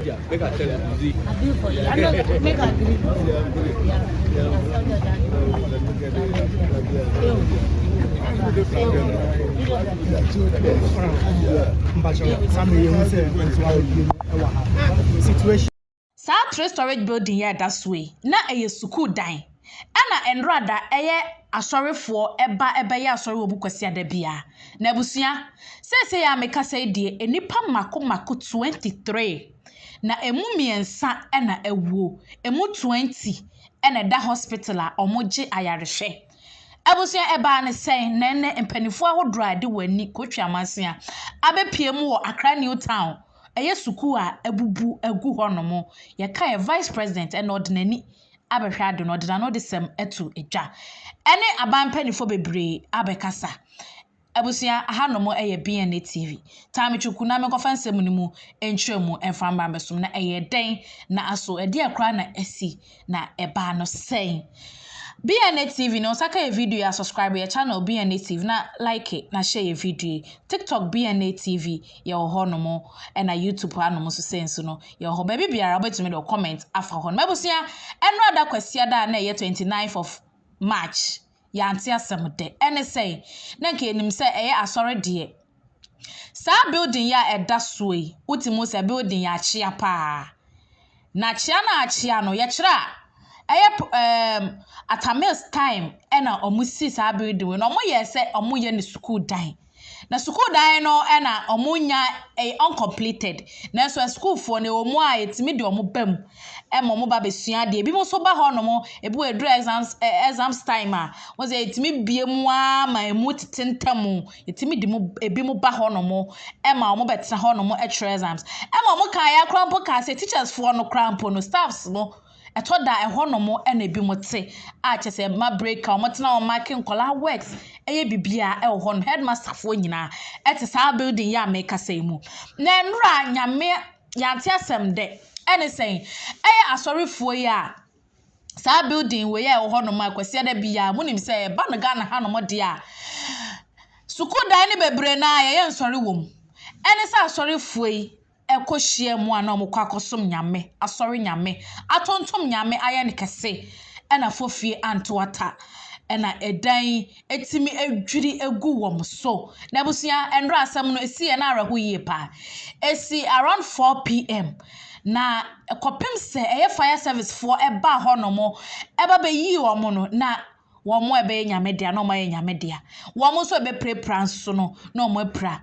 Make a tell you. I do for you. I don't make a agree. Situation. Three storage building here that's way. Na a school dying. Ana enrada asori for eba ya asori obu kwesi adabia. Na busia say ya meka say die enipa mako 23. Na emu miensa na ewo. Emu 20 na da hospital a omoje ayarehwe. Abusia eba ne say nene empanifo ahodro ade wani kotwa amansia. Abepie mu wo Accra New Town. Eye suku a ebubu egu honomo. Ye ka vice president and ordinary abehwe ade no de no de sem etu eja. Ene abampanifo bebre abekasa. Abusia ahanomo eye BNA TV. Time chuku na mekofa nsem ni mu entremu enfamba mesum na eye den na aso ede akra na esi na eba no sen. BNA TV no saka a video ya subscribe your channel BNA TV na like it na share your video. TikTok BNA TV ya honomo and na YouTube hanomo so sense no ya ho baby biara obetumi do comment afa ho. Mebusia enro ada kwasia da na ye 29th of March ya anti asem de ene say na nke enim say eye asore de sa building ya eda soe utimo say building ya chia pa na chia no ye kira at a meal's time ena omusi sa building we no mo ye say omo ye ni school dan na school dan no ena omo nya uncompleted na so school for ne omo a etimi de omo bam omo ba besua de ebi mo so ba ho no mo ebi we do exams time a was etimi bie mu a ma emu titentamu etimi de mo ebi mo ba ho no mo ma omo betra ho no mo exams omo kan ya krampo ka say teachers for no krampo no staffs no etoda ehonomo na ebi mote a chese ma break o motena o marking kola works eye bibia e ho no headmaster fo nyina ete sa building ya make asem mu na nra nyame ya nte asem de anything eye asorefo ya sa building we ya ho no ma kwase da bia munim se ba no Ghana hanom de a suku dan ne bebre na ye nsori wom ene sa asorefo yi ekohie mu ana omukwa kosom nyame asori nyame atontom nyame aye ne kese ena fofie antwata ena edan etimi edwiri egu wom so na busia enro asem no esi na araho yie pa esi around 4 p.m. na kopim se eye fire service for eba honomo eba be yi wom no na womo ebe nyame dia na omo ye nyame dia womo so ebe prepran so no na omo pra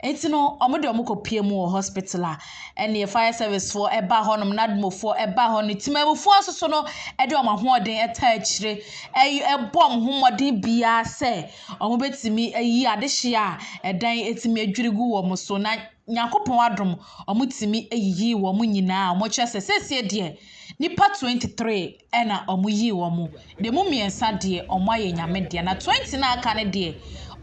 enti no omode omukopie mu hospital a ene fire service for eba honom nadmo for eba hon timamufo asoso no ede omahoden eta akire ebom homodin bia se omubetimi ayi adehye a edan etimi adwirigu wo mo so na nyakopon adom omutimi ayiyi wo mo nyina omochese sesie de nipa 23 ena omuyi wo mo de mu miensa de omaye nyame de na 20 na aka ne de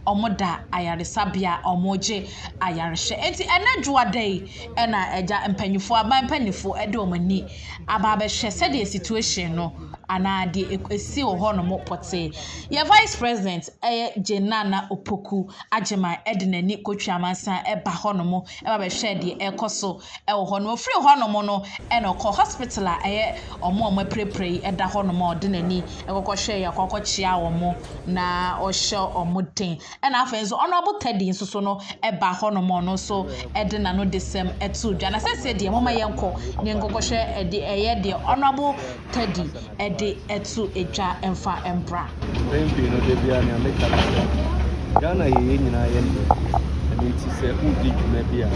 omoda ayaresabia omoje ayareshe enti enadwa day ena eja empanyifo abampanyifo ede omani ababehwe se de situation no ana de esi wo ho no mopote ye vice president Jenana Opoku Jamal ede nani kotwa amansa eba ho no mo ebabehwe de ekoso wo ho no free ho no mo no ena ko hospital a omo prepare eda ho no mo de nani ekokohwe ya kokochia wo mo na ohyo omoden ena afenzo honorable Teddy nso so no eba ho no mo no so ede na no desem etu dwa na sese de mama yenko ne ngokohwe ede de honorable Teddy ede etu eja emfa embra Rempi no de bia na make Ghana ye nyina ye ni ti se udi dwuma bia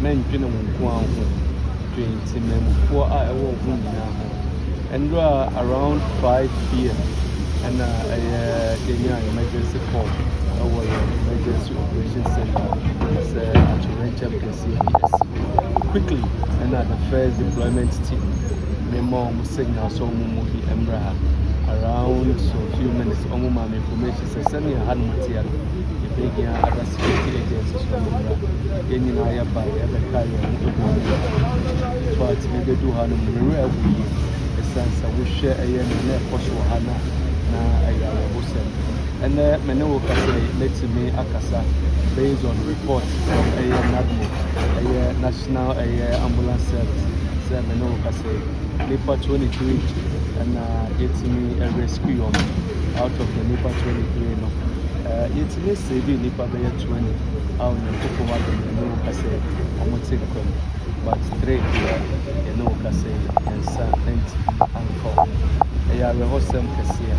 men dwene mo nko anho 20 memfo a ewo ho nyina and around 5 p.m. and Kenya emergency call our emergency operation center quickly and the first deployment team memo signal so movie embraha around so few minutes my information says send me a hand material the big other security agencies from Kenya ya by the carrier but maybe do have a sense we share a year and possible hana na ɛyɛ awɔsɛm ɛnɛ mene wo kasa yi mɛtumi akasa based on report from ɛyɛ NADMO ɛyɛ national ɛyɛ ambulance service sɛ mene wo kasa yi nipa 23 ɛna yɛtumi rescue wɔn out of the nipa 23 no yɛtumi save nipa bɛyɛ 20 a Onyankopɔn adom mene wo kasa yi wɔn te nkɔm but 3 deɛ yɛne wo kasa yi yɛnsa ntumi ankɔ ɛyɛ awɛhɔsɛm kɛseɛ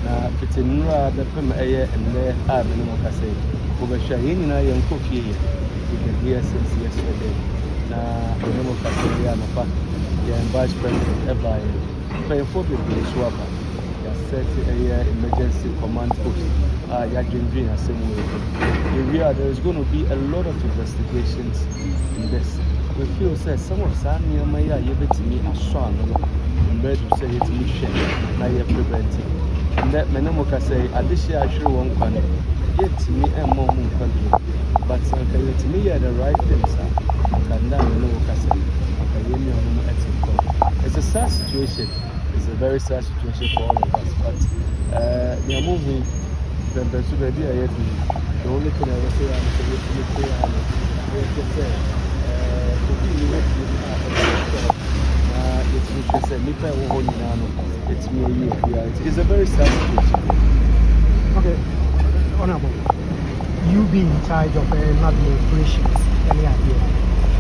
na fitinura bɛpem ɛyɛ nnɛ a mene wo kasa yi wobɛhwɛ yɛn nyinaa yɛnkɔ fie yɛ we can hear since yesterday na mene wo kasa yi anɔpa yɛn vice president ɛbaeɛ mpanyinfoɔ bebree so aba yɛasɛte ɛyɛ emergency command post a yɛadwendwen asɛm wɔ yɛ area there is going to be a lot of investigations in this we feel say some of saa nneɛma yi a yɛbɛtumi asɔ ano no mmerɛ du sɛ yɛtumi hwɛ na yɛ preventive ndɛ mene mo kasa yi adehyɛ ahwere wɔn nkwa no yɛtumi ɛmmɔ mu nkwa bio but anka yɛtumi yɛ the right things a anka nda mene mo kasa yi anka yɛn nuanom ɛte nkɔm it's a sad situation it's a very sad situation for all of us but nea mo hu bɛnbɛn so baabi a yɛdu the only thing I will say is sɛ yɛtumi pray a no yɛhwɛ sɛ obi ne wɔtumi a yɛtumi hwɛ sɛ nnipa ɛwɔ hɔ nyinaa no yɛtumi ayi obiara it's a very sad situation. Okay, Honorable, you being in charge of NADMO operations, any idea?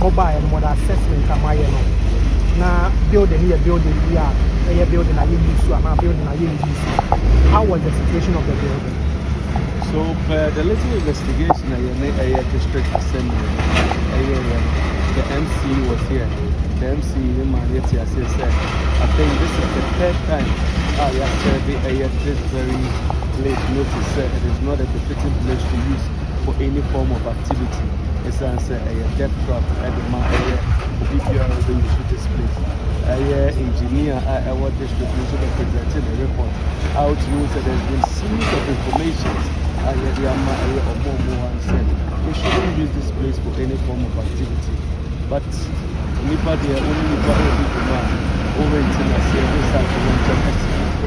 Mobile and what assessment am I on? Now, building here, building here, a building I use to, and a building I use. How was the situation of the building? So, the little investigation I district assembly, the MC was here. The MC in my said, I think this is the third time I have served this very late notice said it is not a befitting place to use for any form of activity. It's a death trap at the BPR will use this place. Engineer I want this to presenting a report out to you that there's been series of information we shouldn't use this place for any form of activity. But nipa there only nipa over international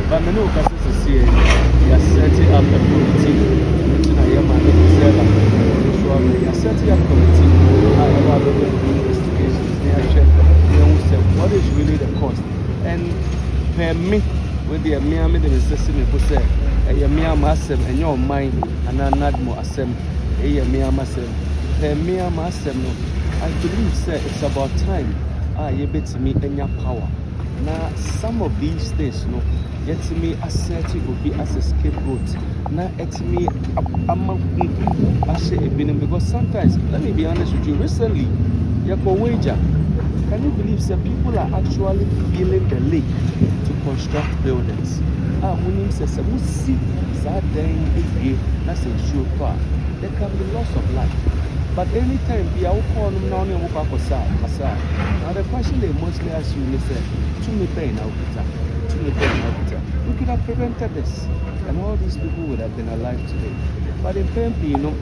but many of us see we are setting up a committee which I am we are setting up a committee investigations what is really the cost and per me with the Miami the necessity to say a Miami asem and your mind and NADMO asem a Miami asem per Miami asem no I believe say it's about time you bet me in your power. Now some of these things no yet me assert it will be as a scapegoat. Now it's me because sometimes let me be honest with you, recently wager. Can you believe that people are actually feeling the lake to construct buildings? When says we see that that's a sure part. There can be loss of life. But anytime we are call them now, now the question they mostly ask you is to me pain out we could have prevented this and all these people would have been alive today. But in pain, you know,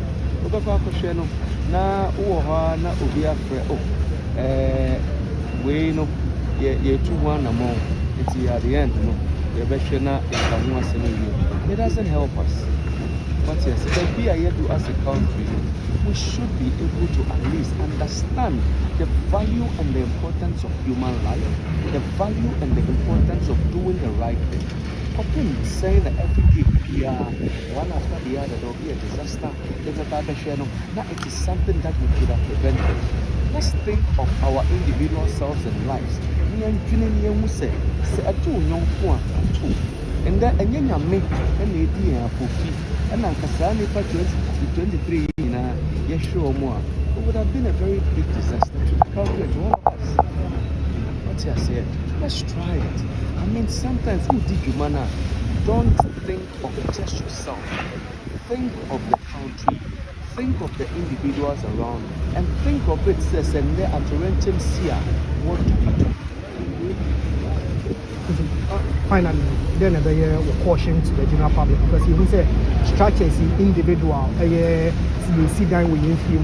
na na obia we know ye 2-1 among it's at the end, no, it doesn't help us. But yes, if we are here to as a country, we should be able to at least understand the value and the importance of human life, the value and the importance of doing the right thing. Often saying that every day we are one after the other, there will be a disaster. Now it is something that we could have prevented. Let's think of our individual selves and lives. And that and then me and the idea for fee and Ankasani for 23 yes sure more. It would have been a very big disaster to the country and all of us. What I said, let's try it. I mean sometimes who did you manna? Don't think of just yourself. Think of the country. Think of the individuals around and think of it says and there at renting Sia. What do you do? Finally, then a caution to the general public because you say structures in individual, you sit down with you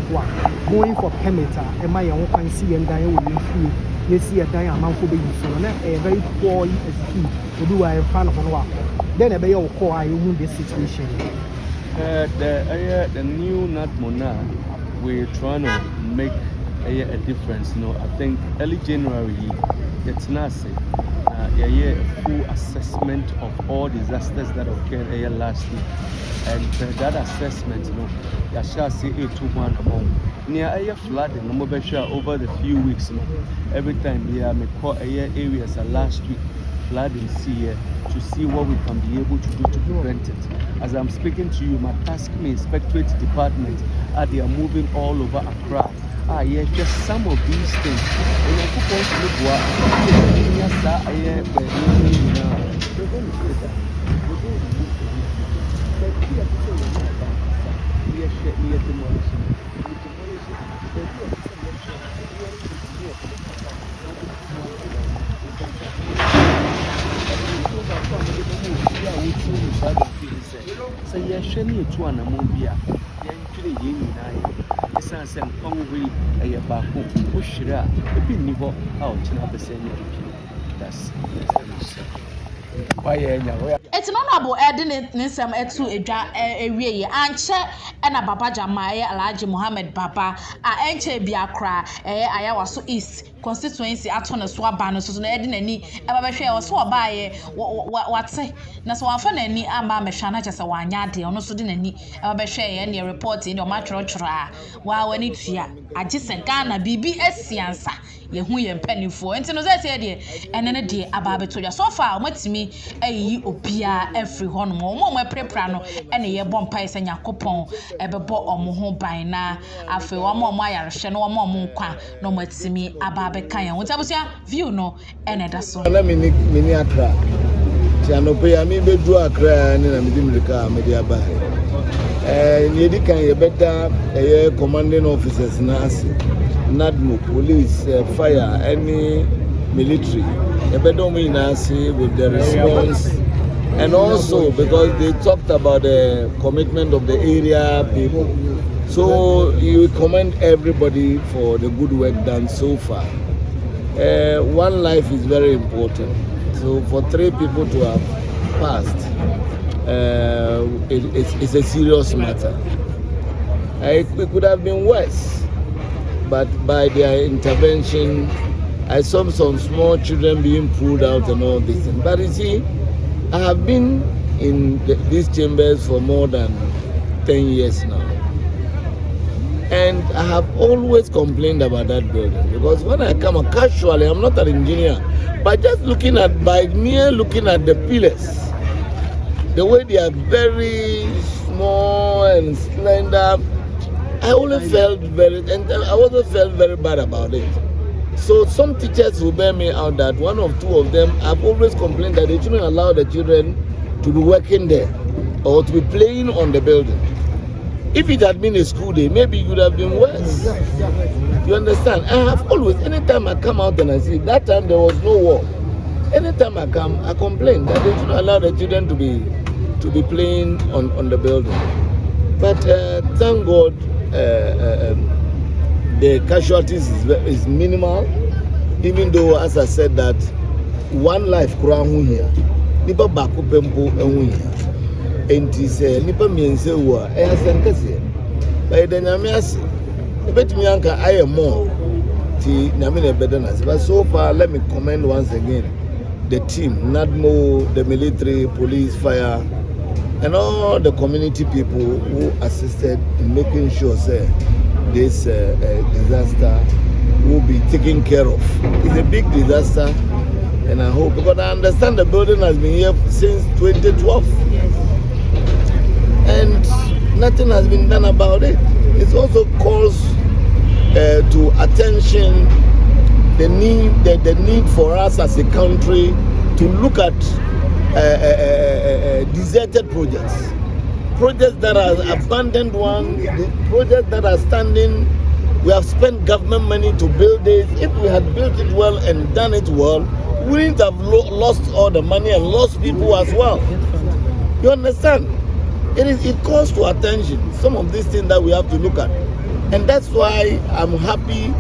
going for perimeter, and my own can see and die with you you see a dying amount for being so a very poorly executed. We do a fan of one. Then a bail call I own this situation. The new Natmona, we're trying to make a difference. You know, I think early January, it's not safe. A full assessment of all disasters that occurred last year, and that assessment, you know, I shall say 821 among near a flooding, no more over the few weeks. You know, every time we are call areas last week flooding to see what we can be able to do to prevent it. As I'm speaking to you, my task me inspectorate department they are moving all over Accra. Yeah, just some of these things. And I suppose to look what so yeah, shiny to an amobia. Sense and probably a baku push it out. The pin niveau out to have the same. That's why it's not about adding some to a way and check and a Baba Jamal Alhaji Mohammed Baba enche Biakra I was so east constituency atona so abano so na edi nani ababehwe o so obaye what say na so anfa nani ama mehwa na chese wanya ade ono so de nani ababehwe ye ne report ni o ma tworo wa wani tua age se Ghana bibi asiansa ye hu ye mpanifo enti no say de ene ne de ababeto ya so far o matimi ayi obia every hono mo prepra no ene ye bompa ise Yakopon ebebo omo ho ban na afi wo mo ayarehwe no mo nkwa no matimi ababeka ya wontabusia view no ene da so na mini Accra ti anope ya mi bedu Accra ni na midi mirika medi aba ni edi kan ye beta commanding officers na ase NADMO, police, fire, any military. With the response, and also because they talked about the commitment of the area people. So you commend everybody for the good work done so far. One life is very important. So for 3 people to have passed, it's a serious matter. It could have been worse. But by their intervention, I saw some small children being pulled out and all this. But you see, I have been in these chambers for more than 10 years now. And I have always complained about that building. Because when I come casually, I'm not an engineer, but just by mere looking at the pillars, the way they are very small and slender, I also felt very bad about it. So some teachers will bear me out that 1 or 2 of them have always complained that they shouldn't allow the children to be working there or to be playing on the building. If it had been a school day, maybe it would have been worse. You understand? I have always, anytime I come out and I see, that time there was no war. Anytime I come, I complain that they shouldn't allow the children to be playing on the building. But thank God, the casualties is minimal, even though, as I said, that one life crown here, nipa bako pempo here, and this nipa means wa esankase. By the nyamias, bet me anka I am more. Ti nyamine bedanas. But so far, let me commend once again the team, NADMO, the military, police, fire, and all the community people who assisted in making sure this disaster will be taken care of. It's a big disaster, and I hope, because I understand the building has been here since 2012. Yes. And nothing has been done about it. It also calls to attention the need for us as a country to look at deserted projects that are abandoned ones, projects that are standing. We have spent government money to build this. If we had built it well and done it well, we wouldn't have lost all the money and lost people as well. You understand? It calls to attention some of these things that we have to look at, and that's why I'm happy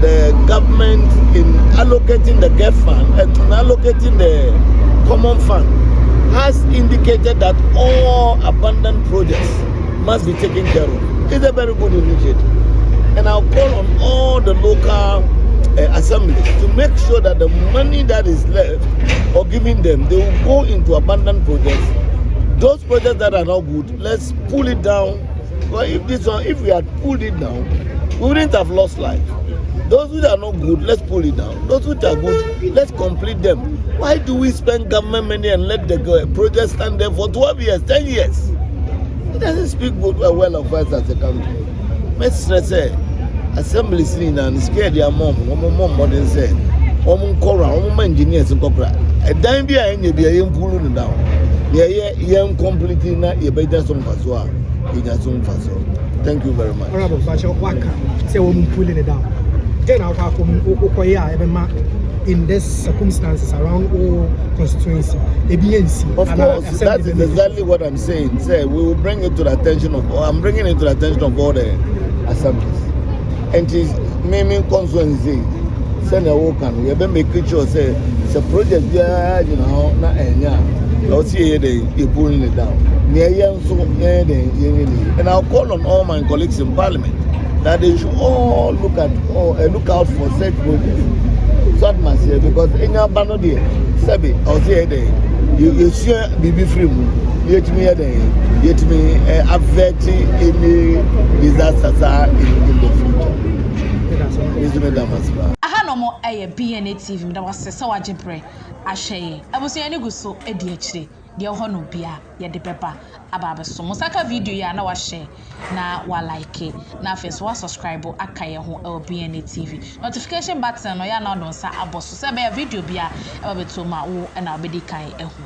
the government in allocating the GEF fund and allocating the common fund has indicated that all abandoned projects must be taken care of. It's a very good initiative. And I'll call on all the local assemblies to make sure that the money that is left or giving them, they will go into abandoned projects. Those projects that are not good, let's pull it down. But if we had pulled it down, we wouldn't have lost life. Those which are not good, let's pull it down. Those which are good, let's complete them. Why do we spend government money and let the project stand there for 12 years, 10 years? It doesn't speak well of us as a country. Let's stress it. Assembly scene and scared their mom modern say, engineers and corporate. A dime be a pulling down. Yeah, completely not a better song for so. Thank you very much. Honorable Bacho Waka, say woman pulling it down. Then I'll come in these circumstances around all constituency. Of course, that is exactly what I'm saying. Say we will bring it to the attention of I'm bringing it to the attention of all the assemblies. And it is main constituency. Send a walk and we have been making sure say it's a project you know, not I'll see they pulling it down. And I'll call on all my colleagues in Parliament that they should all look out for such projects. So must say because in your banner there, Sabi, I'll say you sure be free. Yet me avert any disasters in the future. Ahanomo BNA TV that was so wajibre ahye abusua gu so edi akire de ho no bia ye de pepa ababe so musaka video ya na wa share na wa like na face wa subscribe aka ye ho BNA TV notification button no ya na don sa aboso se be video bia ababe to ma wo na obedi kan ehu